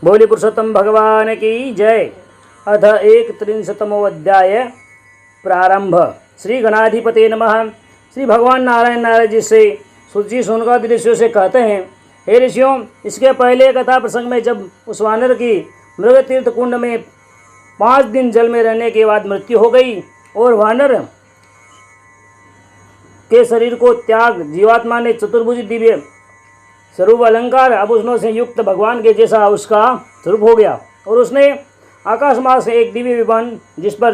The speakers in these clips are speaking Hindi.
बोली पुरुषोत्तम भगवान की जय। अथ 31तमो अध्याय प्रारंभ। श्री गणाधिपते नमः। श्री भगवान नारायण जी से सुजी सोनकादि ऋषियों से कहते हैं, हे ऋषियों, इसके पहले कथा प्रसंग में जब उस वानर की मृग तीर्थ कुंड में 5 दिन जल में रहने के बाद मृत्यु हो गई और वानर के शरीर को त्याग जीवात्मा ने चतुर्भुज दिव्य स्वरूप अलंकार आभूषणों से युक्त भगवान के जैसा उसका स्वरूप हो गया और उसने आकाश मार्ग से एक दिव्य विमान जिस पर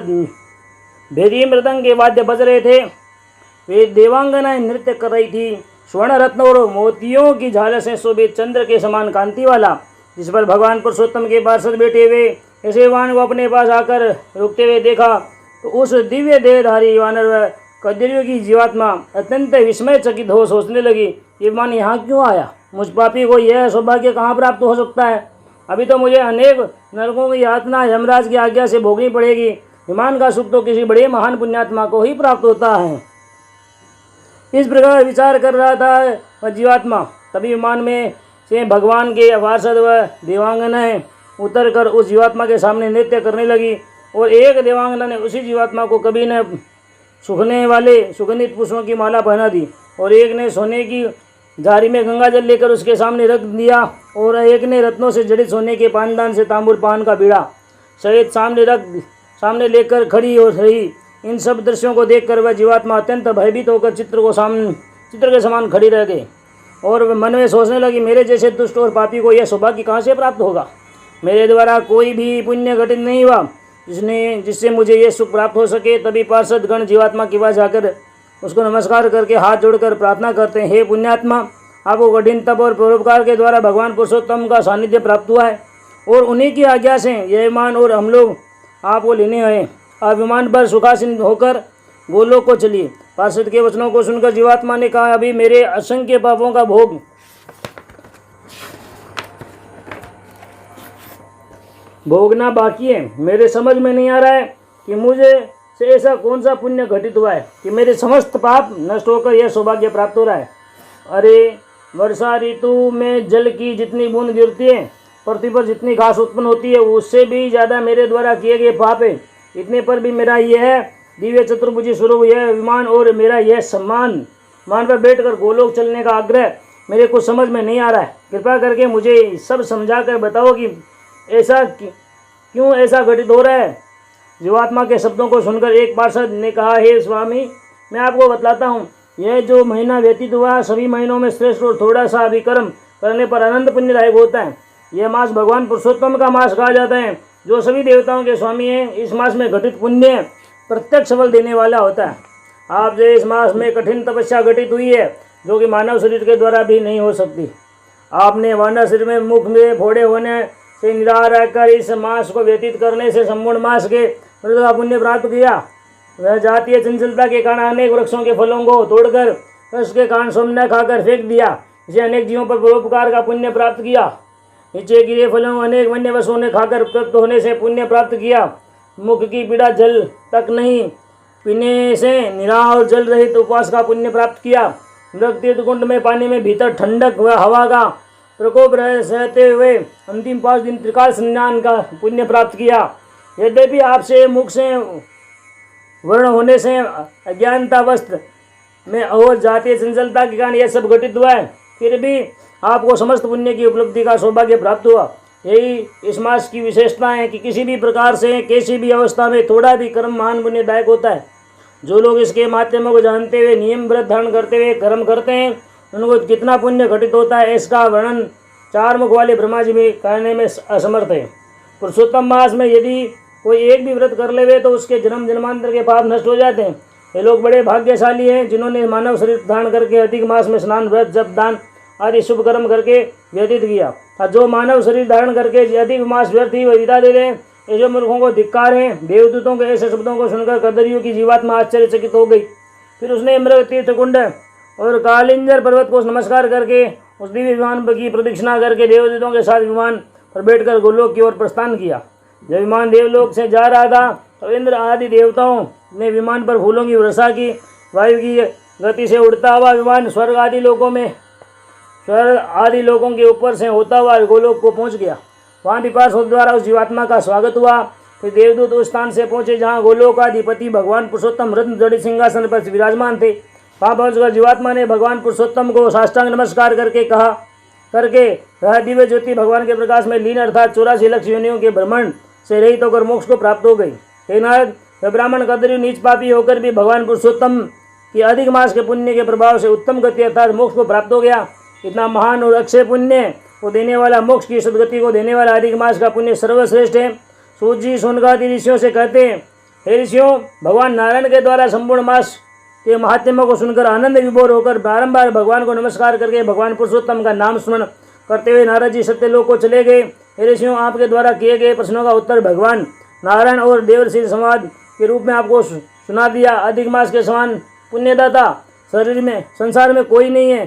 भेदी मृदंग के वाद्य बज रहे थे, वे देवांगनाएं नृत्य कर रही थी। स्वर्ण रत्न और मोतियों की झालर से शोभित चंद्र के समान कांति वाला, जिस पर भगवान पुरुषोत्तम के पार्षद बैठे हुए, ऐसे वाहन को अपने पास आकर रुकते हुए देखा तो उस दिव्य देहधारी वानर कदरियों की जीवात्मा अत्यंत विस्मय चकित हो सोचने लगी, ये विमान यहाँ क्यों आया? मुझ पापी को यह सौभाग्य कहाँ प्राप्त हो सकता है? अभी तो मुझे अनेक नरकों की यातना यमराज की आज्ञा से भोगनी पड़ेगी। विमान का सुख तो किसी बड़े महान पुण्यात्मा को ही प्राप्त होता है। इस प्रकार विचार कर रहा था वह जीवात्मा। तभी विमान में से भगवान के पार्षद व देवांगनाएं उतर कर उस जीवात्मा के सामने नृत्य करने लगी और एक देवांगना ने उसी जीवात्मा को कभी न सूखने वाले सुगंधित पुष्पों की माला पहना दी और एक ने सोने की झारी में गंगा जल लेकर उसके सामने रख दिया और एक ने रत्नों से जड़ित सोने के पानदान से तांबुल पान का बीड़ा सहित सामने लेकर खड़ी हो रही। इन सब दृश्यों को देखकर वह जीवात्मा अत्यंत भयभीत होकर चित्र के समान खड़ी रह गई और वह मन में सोचने लगी, मेरे जैसे दुष्ट और पापी को यह सौभाग्य कहाँ से प्राप्त होगा? मेरे द्वारा कोई भी पुण्य घटित नहीं हुआ जिससे मुझे ये सुख प्राप्त हो सके। तभी पार्षद गण जीवात्मा के पास जाकर उसको नमस्कार करके हाथ जोड़कर प्रार्थना करते हैं, हे पुण्यात्मा, आपको कठिन तप और परोपकार के द्वारा भगवान पुरुषोत्तम का सानिध्य प्राप्त हुआ है और उन्हीं की आज्ञा से यह विमान और हम लोग आपको लेने आए। आप विमान पर सुखासीन होकर गोलोक को चलिए। पार्षद के वचनों को सुनकर जीवात्मा ने कहा, अभी मेरे असंख्य पापों का भोग भोगना बाकी है। मेरे समझ में नहीं आ रहा है कि मुझे से ऐसा कौन सा पुण्य घटित हुआ है कि मेरे समस्त पाप नष्ट होकर यह सौभाग्य प्राप्त हो रहा है। अरे, वर्षा ऋतु में जल की जितनी बूंद गिरती है, पृथ्वी पर जितनी घास उत्पन्न होती है, उससे भी ज़्यादा मेरे द्वारा किए गए पाप है। इतने पर भी मेरा यह दिव्य चतुर्भुजी स्वरूप, यह विमान और मेरा यह सम्मान मान पर बैठकर गोलोक चलने का आग्रह मेरे को समझ में नहीं आ रहा है। कृपा करके मुझे सब समझा कर बताओ कि ऐसा क्यों ऐसा घटित हो रहा है। जीवात्मा के शब्दों को सुनकर एक पार्षद ने कहा, हे स्वामी, मैं आपको बतलाता हूँ। यह जो महीना व्यतीत हुआ, सभी महीनों में श्रेष्ठ और थोड़ा सा भी कर्म करने पर अनंत पुण्यदायक होता है। यह मास भगवान पुरुषोत्तम का मास कहा जाता है, जो सभी देवताओं के स्वामी हैं। इस मास में घटित पुण्य प्रत्यक्ष फल देने वाला होता है। आप जो इस मास में कठिन तपस्या घटित हुई है, जो कि मानव शरीर के द्वारा भी नहीं हो सकती। आपने वानर शरीर में मुख में फोड़े होने से निराहार रहकर इस मास को व्यतीत करने से संपूर्ण मास के मृत का पुण्य प्राप्त किया। वह जातीय चंचलता के कारण अनेक वृक्षों के फलों को तोड़कर उसके कारण सोमना खाकर फेंक दिया। इसे अनेक जीवों पर परोपकार का पुण्य प्राप्त किया। नीचे गिरे फलों अनेक वन्य वसुओं ने खाकर तृप्त होने से पुण्य प्राप्त किया। मुख की पीड़ा जल तक नहीं पीने से निराह और जल रहित उपवास का पुण्य प्राप्त किया। मृग तीर्थ कुंड में पानी में भीतर ठंडक व हवा का प्रकोप रहते हुए अंतिम 5 दिन त्रिकाल स्नान का पुण्य प्राप्त किया। यद्यपि आपसे मुख से वर्ण होने से अज्ञानतावस्थ में और जातीय चंचलता के कारण यह सब घटित हुआ है, फिर भी आपको समस्त पुण्य की उपलब्धि का सौभाग्य प्राप्त हुआ। यही इस मास की विशेषता है कि किसी भी प्रकार से किसी भी अवस्था में थोड़ा भी कर्म महान पुण्यदायक होता है। जो लोग इसके माध्यमों को जानते हुए नियम व्रत धारण करते हुए कर्म करते हैं, उनको कितना पुण्य घटित होता है, इसका वर्णन 4 मुख वाले ब्रह्मा जी भी करने में असमर्थ है। पुरुषोत्तम मास में यदि कोई एक भी व्रत कर लेवे तो उसके जन्म जन्मांतर के पाप नष्ट हो जाते हैं। ये लोग बड़े भाग्यशाली हैं जिन्होंने मानव शरीर धारण करके अधिक मास में स्नान व्रत जप दान आदि शुभ कर्म करके व्यतीत किया। और जो मानव शरीर धारण करके अधिक मास व्यर्थ ही विदा दे रहे हैं, ऐसे मूर्खों को धिक्कार है। देवदूतों के ऐसे शब्दों को सुनकर कदरियों की जीवात्मा आश्चर्यचकित हो गई। फिर उसने मृग तीर्थ कुंड और कालिंजर पर्वत को नमस्कार करके उस दिव्य विमान की प्रदक्षिणा करके देवदूतों के साथ विमान पर बैठकर गोलोक की ओर प्रस्थान किया। जब विमान देवलोक से जा रहा था तो इंद्र आदि देवताओं ने विमान पर फूलों की वर्षा की। वायु की गति से उड़ता हुआ विमान स्वर्ग आदि लोकों के ऊपर से होता हुआ गोलोक को पहुंच गया। वहाँ भी पार्षद द्वारा उस जीवात्मा का स्वागत हुआ। फिर देवदूत उस स्थान से पहुंचे जहाँ गोलोकाधिपति भगवान पुरुषोत्तम रत्न जड़ित सिंहासन पर विराजमान थे। वहाँ पहुंचकर जीवात्मा ने भगवान पुरुषोत्तम को साष्टांग नमस्कार करके वह दिव्य ज्योति भगवान के प्रकाश में लीन अर्थात 84 लाख योनियों के भ्रमण से रहित होकर मोक्ष को प्राप्त हो गई। हे नारद, वह ब्राह्मण कदरी नीच पापी होकर भी भगवान पुरुषोत्तम की अधिक मास के पुण्य के प्रभाव से उत्तम गति अर्थात मोक्ष को प्राप्त हो गया। इतना महान और अक्षय पुण्य को देने वाला, मोक्ष की सदगति को देने वाला अधिक मास का पुण्य सर्वश्रेष्ठ है। सूत जी सोनकादि ऋषियों से कहते हैं, हे ऋषियों, भगवान नारायण के द्वारा संपूर्ण मास के महात्म्य को सुनकर आनंद विभोर होकर बारंबार भगवान को नमस्कार करके भगवान पुरुषोत्तम का नाम स्मरण करते हुए नारद जी सत्यलोक को चले गए। हे ऋषियों, आपके द्वारा किए गए प्रश्नों का उत्तर भगवान नारायण और देवर्षि संवाद के रूप में आपको सुना दिया। अधिक मास के समान पुण्यदाता संसार में कोई नहीं है,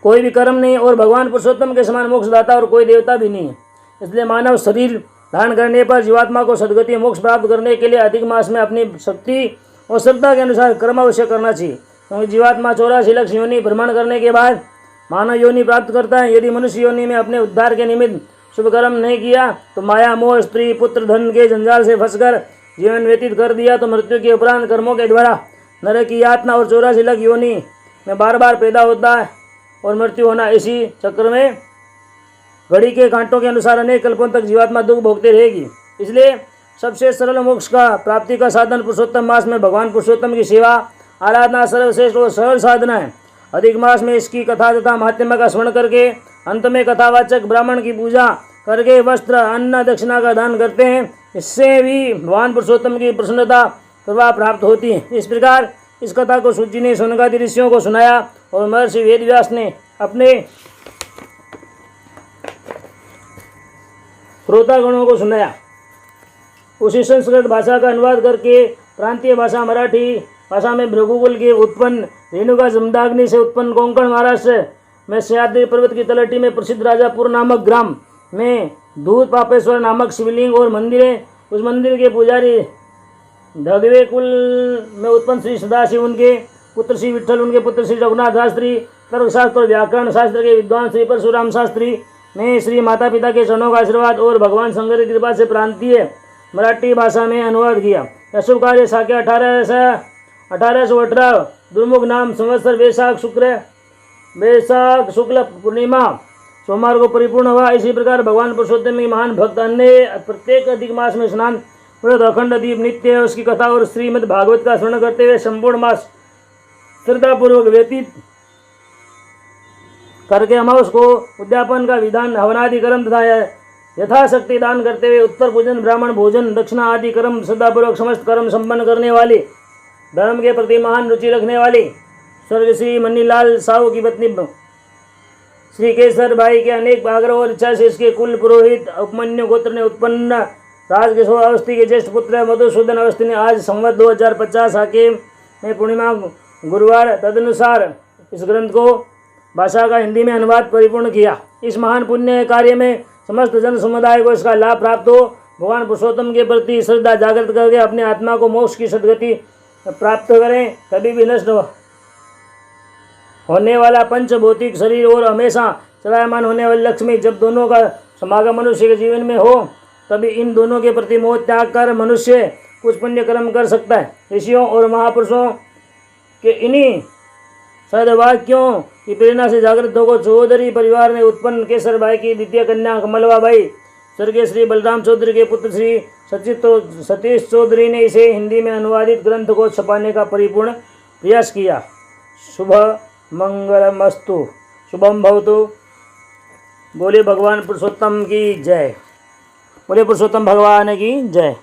कोई भी कर्म नहीं और भगवान पुरुषोत्तम के समान मोक्षदाता और कोई देवता भी नहीं है। इसलिए मानव शरीर धारण करने पर जीवात्मा को सदगति मोक्ष प्राप्त करने के लिए अधिक मास में अपनी शक्ति और श्रद्धा के अनुसार कर्म अवश्य करना चाहिए, क्योंकि जीवात्मा 84 लाख योनि भ्रमण करने के बाद मानव योनि प्राप्त करता है। यदि मनुष्य योनि में अपने उद्धार के निमित्त शुभ कर्म नहीं किया तो माया मोह स्त्री पुत्र धन के जंजाल से फंसकर जीवन व्यतीत कर दिया तो मृत्यु के उपरांत कर्मों के द्वारा नरक की यातना और 84 लाख योनि में बार बार पैदा होता है और मृत्यु होना। इसी चक्र में घड़ी के कांटों के अनुसार अनेक कल्पों तक जीवात्मा दुख भोगते रहेगी। इसलिए सबसे सरल मोक्ष का प्राप्ति का साधन पुरुषोत्तम मास में भगवान पुरुषोत्तम की सेवा आराधना सर्वश्रेष्ठ और सरल साधना है। अधिक मास में इसकी कथा तथा महात्म्य का स्मरण करके अंत में कथावाचक ब्राह्मण की पूजा करके वस्त्र अन्न दक्षिणा का दान करते हैं। इससे भी भगवान पुरुषोत्तम की प्रसन्नता कृपा प्राप्त होती है। इस प्रकार इस कथा को सूत जी ने सोनकादि ऋषियों को सुनाया और महर्षि वेदव्यास ने अपने श्रोतागणों को सुनाया। उसी संस्कृत भाषा का अनुवाद करके प्रांतीय भाषा मराठी भाषा में भृगुकुल के उत्पन्न रेणुका जमदाग्नि से उत्पन्न कोंकण महाराष्ट्र में सह्याद्री पर्वत की तलहटी में प्रसिद्ध राजापुर नामक ग्राम में दूध पापेश्वर नामक शिवलिंग और मंदिर है। उस मंदिर के पुजारी धगवे कुल में उत्पन्न श्री सदाशिव, उनके पुत्र श्री विठल, उनके पुत्र श्री रघुनाथ शास्त्री, तर्कशास्त्र और व्याकरण शास्त्र के विद्वान श्री परशुराम शास्त्री ने श्री माता पिता के चरणों का आशीर्वाद और भगवान शंकर की कृपा से प्रांतीय मराठी भाषा में अनुवाद किया। यह शुभ कार्य साक्य 1818 दुर्मुख नाम संवत्सर वैशाख शुक्ल पूर्णिमा सोमवार को परिपूर्ण हुआ। इसी प्रकार भगवान पुरुषोत्तम की महान भक्त अन्य प्रत्येक अधिक मास में स्नान व्रत अखंड दीप नित्य उसकी कथा और श्रीमद् भागवत का स्मरण करते हुए संपूर्ण मास श्रद्धापूर्वक व्यतीत करके अमावस को उद्यापन का विधान हवनादि कर्म तथा यथाशक्ति दान करते हुए उत्तर पूजन ब्राह्मण भोजन दक्षिणा आदि कर्म श्रद्धापूर्वक समस्त कर्म संपन्न करने वाली धर्म के प्रति महान रुचि रखने वाली स्वर्ग श्री मनीलाल साहू की पत्नी श्री केसर भाई के अनेक आग्रह और इच्छा से इसके कुल पुरोहित उपमन्यु गोत्र ने उत्पन्न राजकिशोर अवस्थी के ज्येष्ठ पुत्र मधुसूदन अवस्थी ने आज संवत 2050 आके में पूर्णिमा गुरुवार तदनुसार इस ग्रंथ को भाषा का हिंदी में अनुवाद परिपूर्ण किया। इस महान पुण्य कार्य में समस्त जन समुदाय को इसका लाभ प्राप्त हो। भगवान पुरुषोत्तम के प्रति श्रद्धा जागृत करके अपने आत्मा को मोक्ष की सद्गति प्राप्त करें। कभी भी नष्ट होने वाला पंच भौतिक शरीर और हमेशा चलायमान होने वाली लक्ष्मी जब दोनों का समागम मनुष्य के जीवन में हो तभी इन दोनों के प्रति मोह त्याग कर मनुष्य कुछ पुण्य कर्म कर सकता है। ऋषियों और महापुरुषों के इन्हीं सदवाक्यों की प्रेरणा से जागृत होकर चौधरी परिवार ने उत्पन्न केसर भाई की द्वितीय कन्या कमलवा बाई स्वर्गीय श्री बलराम चौधरी के पुत्र श्री सतीश चौधरी ने इसे हिंदी में अनुवादित ग्रंथ को छपाने का परिपूर्ण प्रयास किया। शुभ मंगलमस्तु, शुभम भवतु। बोले भगवान पुरुषोत्तम की जय, बोले पुरुषोत्तम भगवान की जय।